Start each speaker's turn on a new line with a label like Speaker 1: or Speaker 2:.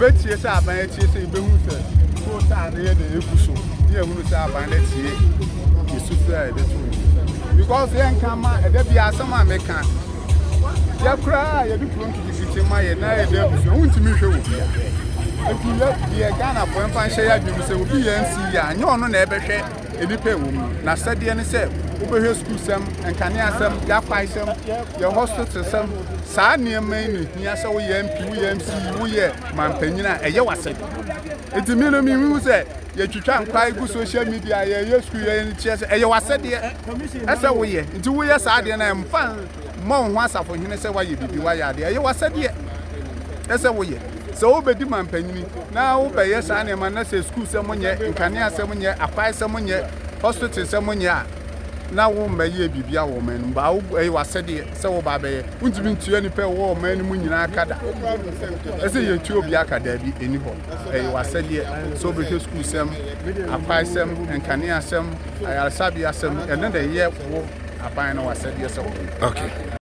Speaker 1: Obetie say aban tie say be hu say so ta na ye de ekuso ye hu say aban na tie yesu fra e de to because yen kan ma e de bia asem a meka ya kra ye bi pron kiti ma ye na ye de ekuso hu ntimi hwe wo bia enti ye Ghana for mfa hye ya dwum say obi ye nsi ya anye ono na ebehwe edipe wo mu na sade ne say obehwe school sem enkane asem ya kwai sem ye hospital sem saa niema ni hia say wo ye mpi wo ye MC wo ye mampanyina eye wasade enti mi no mi hu say ye twitwa nkwai ku social media ye school ye ni tie say eye wasade ese wo ye enti wo ye saa de na mfa mo ho asafo hene say wa ye bibi wa ya de eye wasade ese wo ye so obedi mampanyini na wo be ye saa niema na say school sem nye nkane asem nye akwai sem nye hospital sem nye a na wo mbaye bibia wo man ba wo wasede se wo ba be untimi ntue ni pe wo man mu nyina akada ese ye tue obi akada bi eni ho wasede so be school sem akwai sem enkane asem ayarsabi asem ene de ye wo aban na wasede se wo. Okay.